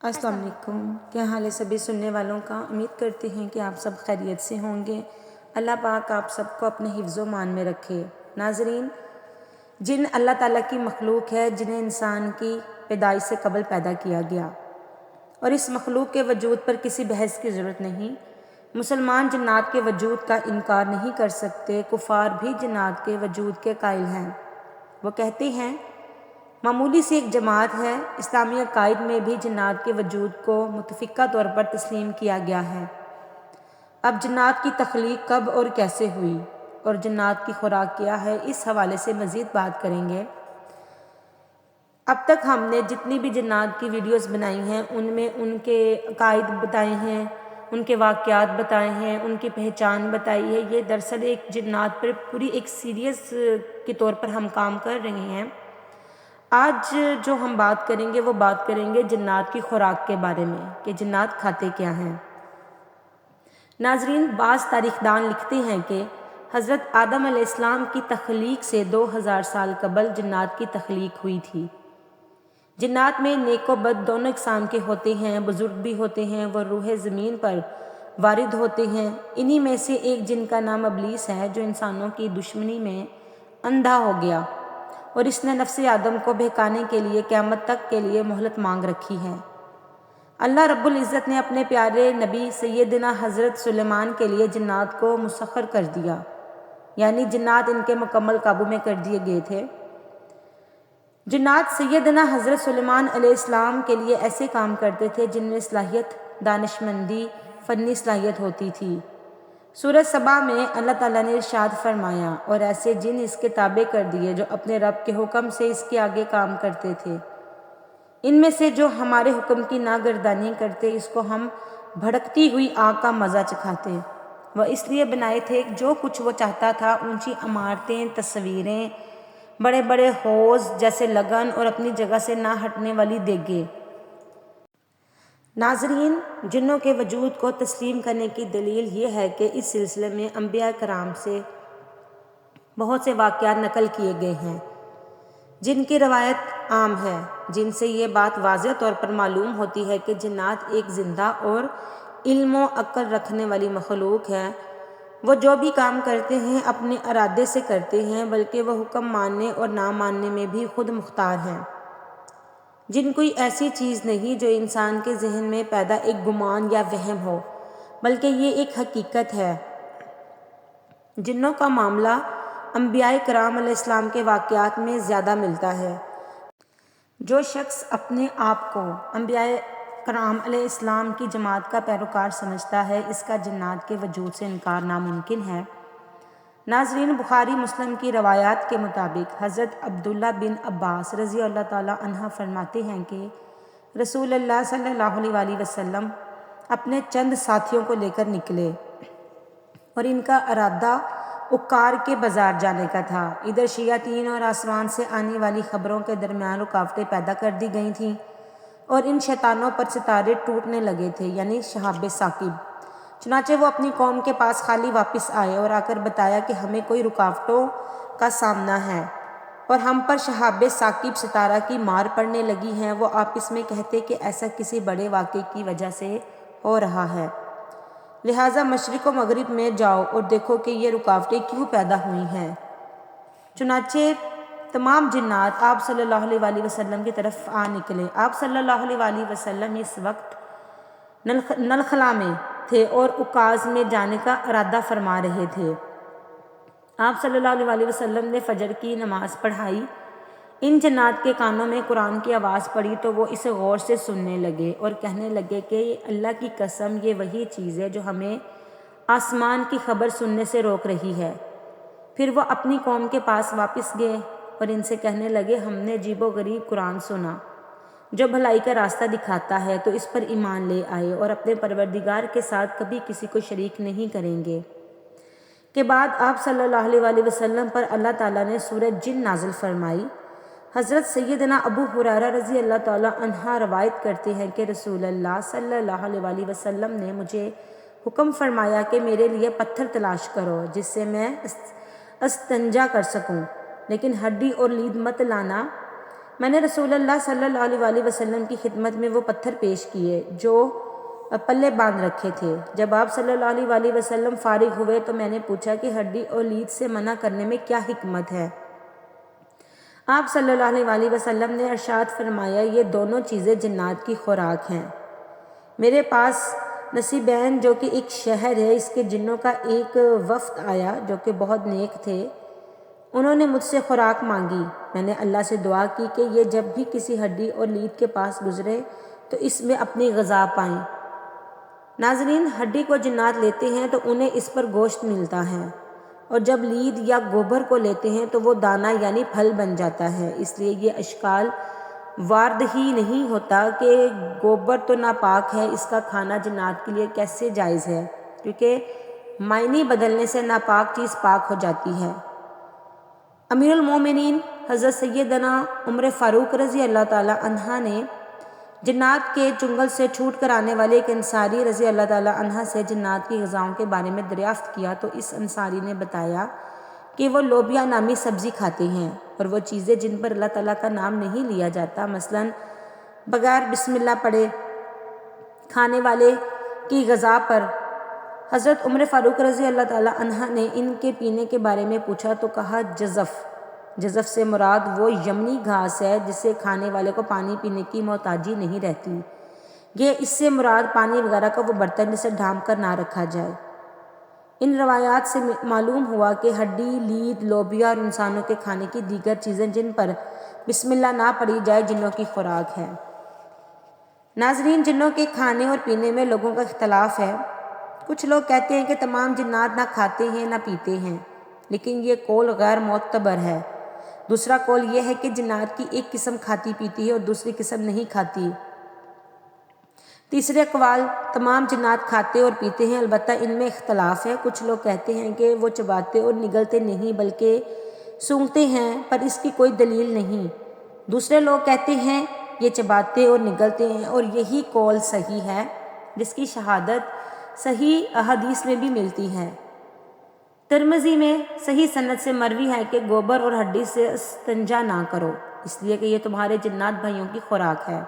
السلام علیکم، کیا حال ہے سبھی سننے والوں کا؟ امید کرتے ہیں کہ آپ سب خیریت سے ہوں گے۔ اللہ پاک آپ سب کو اپنے حفظ و مان میں رکھے۔ ناظرین، جن اللہ تعالیٰ کی مخلوق ہے جنہیں انسان کی پیدائش سے قبل پیدا کیا گیا، اور اس مخلوق کے وجود پر کسی بحث کی ضرورت نہیں۔ مسلمان جنات کے وجود کا انکار نہیں کر سکتے، کفار بھی جنات کے وجود کے قائل ہیں۔ وہ کہتے ہیں معمولی سی ایک جماعت ہے۔ اسلامی عقائد میں بھی جنات کے وجود کو متفقہ طور پر تسلیم کیا گیا ہے۔ اب جنات کی تخلیق کب اور کیسے ہوئی اور جنات کی خوراک کیا ہے، اس حوالے سے مزید بات کریں گے۔ اب تک ہم نے جتنی بھی جنات کی ویڈیوز بنائی ہیں ان میں ان کے عقائد بتائے ہیں، ان کے واقعات بتائے ہیں، ان کی پہچان بتائی ہے۔ یہ دراصل ایک جنات پر پوری ایک سیریز کے طور پر ہم کام کر رہے ہیں۔ آج جو ہم بات کریں گے وہ بات کریں گے جنات کی خوراک کے بارے میں کہ جنات کھاتے کیا ہیں۔ ناظرین، بعض تاریخ دان لکھتے ہیں کہ حضرت آدم علیہ السلام کی تخلیق سے 2000 سال قبل جنات کی تخلیق ہوئی تھی۔ جنات میں نیک و بد دونوں اقسام کے ہوتے ہیں، بزرگ بھی ہوتے ہیں، وہ روح زمین پر وارد ہوتے ہیں۔ انہی میں سے ایک جن کا نام ابلیس ہے، جو انسانوں کی دشمنی میں اندھا ہو گیا، اور اس نے نفس آدم کو بہکانے کے لیے قیامت تک کے لیے مہلت مانگ رکھی ہے۔ اللہ رب العزت نے اپنے پیارے نبی سیدنا حضرت سلیمان کے لیے جنات کو مسخر کر دیا، یعنی جنات ان کے مکمل قابو میں کر دیے گئے تھے۔ جنات سیدنا حضرت سلیمان علیہ السلام کے لیے ایسے کام کرتے تھے جن میں صلاحیت، دانشمندی، فنی صلاحیت ہوتی تھی۔ سورہ سبا میں اللہ تعالیٰ نے ارشاد فرمایا، اور ایسے جن اس کے تابع کر دیے جو اپنے رب کے حکم سے اس کے آگے کام کرتے تھے۔ ان میں سے جو ہمارے حکم کی ناگردانی کرتے، اس کو ہم بھڑکتی ہوئی آگ کا مزہ چکھاتے۔ وہ اس لیے بنائے تھے جو کچھ وہ چاہتا تھا، اونچی عمارتیں، تصویریں، بڑے بڑے حوض جیسے لگن، اور اپنی جگہ سے نہ ہٹنے والی دیگیں۔ ناظرین، جنوں کے وجود کو تسلیم کرنے کی دلیل یہ ہے کہ اس سلسلے میں انبیاء کرام سے بہت سے واقعات نقل کیے گئے ہیں جن کی روایت عام ہے، جن سے یہ بات واضح طور پر معلوم ہوتی ہے کہ جنات ایک زندہ اور علم و عقل رکھنے والی مخلوق ہے۔ وہ جو بھی کام کرتے ہیں اپنے ارادے سے کرتے ہیں، بلکہ وہ حکم ماننے اور نہ ماننے میں بھی خود مختار ہیں۔ جن کوئی ایسی چیز نہیں جو انسان کے ذہن میں پیدا ایک گمان یا وہم ہو، بلکہ یہ ایک حقیقت ہے۔ جنوں کا معاملہ انبیاء کرام علیہ السلام کے واقعات میں زیادہ ملتا ہے۔ جو شخص اپنے آپ کو انبیاء کرام علیہ السلام کی جماعت کا پیروکار سمجھتا ہے، اس کا جنات کے وجود سے انکار ناممکن ہے۔ ناظرین، بخاری مسلم کی روایات کے مطابق حضرت عبداللہ بن عباس رضی اللہ تعالیٰ عنہ فرماتے ہیں کہ رسول اللہ صلی اللہ علیہ وآلہ وسلم اپنے چند ساتھیوں کو لے کر نکلے، اور ان کا ارادہ عکار کے بازار جانے کا تھا۔ ادھر شیاطین اور آسمان سے آنے والی خبروں کے درمیان رکاوٹیں پیدا کر دی گئی تھیں، اور ان شیطانوں پر ستارے ٹوٹنے لگے تھے، یعنی شہاب ثاقب۔ چنانچہ وہ اپنی قوم کے پاس خالی واپس آئے اور آ کر بتایا کہ ہمیں کوئی رکاوٹوں کا سامنا ہے، اور ہم پر شہاب ثاقب ستارہ کی مار پڑنے لگی ہے۔ وہ آپس میں کہتے کہ ایسا کسی بڑے واقعے کی وجہ سے ہو رہا ہے، لہٰذا مشرق و مغرب میں جاؤ اور دیکھو کہ یہ رکاوٹیں کیوں پیدا ہوئی ہیں۔ چنانچہ تمام جنات آپ صلی اللہ علیہ وآلہ وسلم کی طرف آ نکلے۔ آپ صلی اللہ علیہ وآلہ وسلم اس وقت نلخلا میں تھے اور عکاظ میں جانے کا ارادہ فرما رہے تھے۔ آپ صلی اللہ علیہ وآلہ وسلم نے فجر کی نماز پڑھائی۔ ان جنات کے کانوں میں قرآن کی آواز پڑی تو وہ اسے غور سے سننے لگے اور کہنے لگے کہ اللہ کی قسم، یہ وہی چیز ہے جو ہمیں آسمان کی خبر سننے سے روک رہی ہے۔ پھر وہ اپنی قوم کے پاس واپس گئے اور ان سے کہنے لگے، ہم نے عجیب و غریب قرآن سنا جو بھلائی کا راستہ دکھاتا ہے، تو اس پر ایمان لے آئے اور اپنے پروردگار کے ساتھ کبھی کسی کو شریک نہیں کریں گے۔ کے بعد آپ صلی اللہ علیہ وآلہ وسلم پر اللہ تعالیٰ نے سورہ جن نازل فرمائی۔ حضرت سیدنا ابو ہریرہ رضی اللہ تعالیٰ عنہ روایت کرتے ہیں کہ رسول اللہ صلی اللہ علیہ وآلہ وسلم نے مجھے حکم فرمایا کہ میرے لیے پتھر تلاش کرو جس سے میں استنجا کر سکوں، لیکن ہڈی اور لید مت لانا۔ میں نے رسول اللہ صلی اللہ علیہ وسلم کی خدمت میں وہ پتھر پیش کیے جو پلے باندھ رکھے تھے۔ جب آپ صلی اللہ علیہ وسلم فارغ ہوئے تو میں نے پوچھا کہ ہڈی اور لید سے منع کرنے میں کیا حکمت ہے؟ آپ صلی اللہ علیہ وسلم نے ارشاد فرمایا، یہ دونوں چیزیں جنات کی خوراک ہیں۔ میرے پاس نصیبین جو کہ ایک شہر ہے، اس کے جنوں کا ایک وفد آیا جو کہ بہت نیک تھے۔ انہوں نے مجھ سے خوراک مانگی۔ میں نے اللہ سے دعا کی کہ یہ جب بھی کسی ہڈی اور لید کے پاس گزرے تو اس میں اپنی غذا پائیں۔ ناظرین، ہڈی کو جنات لیتے ہیں تو انہیں اس پر گوشت ملتا ہے، اور جب لید یا گوبر کو لیتے ہیں تو وہ دانہ یعنی پھل بن جاتا ہے۔ اس لیے یہ اشکال وارد ہی نہیں ہوتا کہ گوبر تو ناپاک ہے، اس کا کھانا جنات کے لیے کیسے جائز ہے، کیونکہ معنی بدلنے سے ناپاک چیز پاک ہو جاتی ہے۔ امیر المومنین حضرت سیدنا عمر فاروق رضی اللہ تعالی عنہ نے جنات کے چنگل سے چھوٹ کر آنے والے ایک انصاری رضی اللہ تعالی عنہ سے جنات کی غذاؤں کے بارے میں دریافت کیا تو اس انصاری نے بتایا کہ وہ لوبیا نامی سبزی کھاتے ہیں، اور وہ چیزیں جن پر اللہ تعالیٰ کا نام نہیں لیا جاتا، مثلاً بغیر بسم اللہ پڑھے کھانے والے کی غذا پر۔ حضرت عمر فاروق رضی اللہ تعالی عنہ نے ان کے پینے کے بارے میں پوچھا تو کہا جزف۔ جزف سے مراد وہ یمنی گھاس ہے جسے کھانے والے کو پانی پینے کی محتاجی نہیں رہتی۔ یہ اس سے مراد پانی وغیرہ کا وہ برتن جسے ڈھانپ کر نہ رکھا جائے۔ ان روایات سے معلوم ہوا کہ ہڈی، لید، لوبیا اور انسانوں کے کھانے کی دیگر چیزیں جن پر بسم اللہ نہ پڑھی جائے جنوں کی خوراک ہے۔ ناظرین، جنوں کے کھانے اور پینے میں لوگوں کا اختلاف ہے۔ کچھ لوگ کہتے ہیں کہ تمام جنات نہ کھاتے ہیں نہ پیتے ہیں، لیکن یہ قول غیر معتبر ہے۔ دوسرا قول یہ ہے کہ جنات کی ایک قسم کھاتی پیتی ہے اور دوسری قسم نہیں کھاتی۔ تیسرے اقوال تمام جنات کھاتے اور پیتے ہیں، البتہ ان میں اختلاف ہے۔ کچھ لوگ کہتے ہیں کہ وہ چباتے اور نگلتے نہیں بلکہ سونگھتے ہیں، پر اس کی کوئی دلیل نہیں۔ دوسرے لوگ کہتے ہیں یہ چباتے اور نگلتے ہیں، اور یہی قول صحیح ہے، جس کی شہادت صحیح احادیث میں بھی ملتی ہے۔ ترمذی میں صحیح سند سے مروی ہے کہ گوبر اور ہڈی سے استنجا نہ کرو، اس لیے کہ یہ تمہارے جنات بھائیوں کی خوراک ہے۔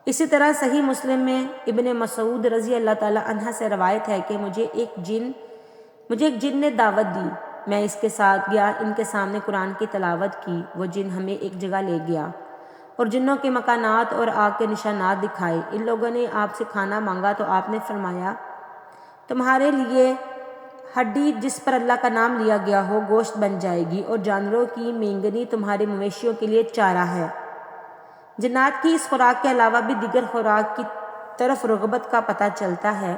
اسی طرح صحیح مسلم میں ابن مسعود رضی اللہ تعالی عنہ سے روایت ہے کہ مجھے ایک جن نے دعوت دی، میں اس کے ساتھ گیا، ان کے سامنے قرآن کی تلاوت کی۔ وہ جن ہمیں ایک جگہ لے گیا اور جنوں کے مکانات اور آگ کے نشانات دکھائے۔ ان لوگوں نے آپ سے کھانا مانگا تو آپ نے فرمایا، تمہارے لیے ہڈی جس پر اللہ کا نام لیا گیا ہو گوشت بن جائے گی، اور جانوروں کی مینگنی تمہارے مویشیوں کے لیے چارہ ہے۔ جنات کی اس خوراک کے علاوہ بھی دیگر خوراک کی طرف رغبت کا پتہ چلتا ہے۔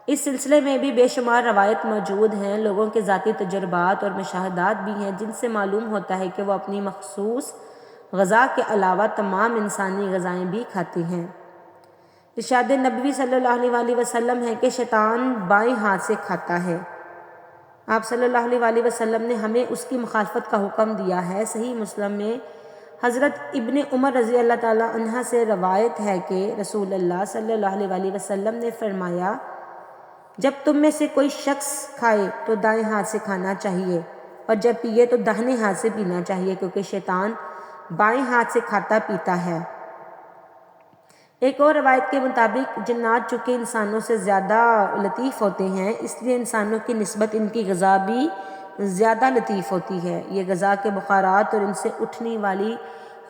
اس سلسلے میں بھی بے شمار روایت موجود ہیں۔ لوگوں کے ذاتی تجربات اور مشاہدات بھی ہیں جن سے معلوم ہوتا ہے کہ وہ اپنی مخصوص غذا کے علاوہ تمام انسانی غذائیں بھی کھاتے ہیں۔ ارشاد نبوی صلی اللہ علیہ وسلم ہے کہ شیطان بائیں ہاتھ سے کھاتا ہے۔ آپ صلی اللہ علیہ وسلم نے ہمیں اس کی مخالفت کا حکم دیا ہے۔ صحیح مسلم میں حضرت ابن عمر رضی اللہ تعالی عنہ سے روایت ہے کہ رسول اللہ صلی اللہ علیہ وسلم نے فرمایا، جب تم میں سے کوئی شخص کھائے تو دائیں ہاتھ سے کھانا چاہیے، اور جب پیے تو داہنے ہاتھ سے پینا چاہیے، کیونکہ شیطان بائیں ہاتھ سے کھاتا پیتا ہے۔ ایک اور روایت کے مطابق جنات چونکہ انسانوں سے زیادہ لطیف ہوتے ہیں، اس لیے انسانوں کی نسبت ان کی غذا بھی زیادہ لطیف ہوتی ہے۔ یہ غذا کے بخارات اور ان سے اٹھنے والی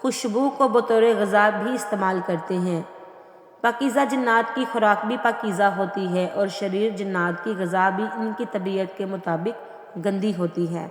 خوشبو کو بطور غذا بھی استعمال کرتے ہیں۔ پاکیزہ جنات کی خوراک بھی پاکیزہ ہوتی ہے، اور شریر جنات کی غذا بھی ان کی طبیعت کے مطابق گندی ہوتی ہے۔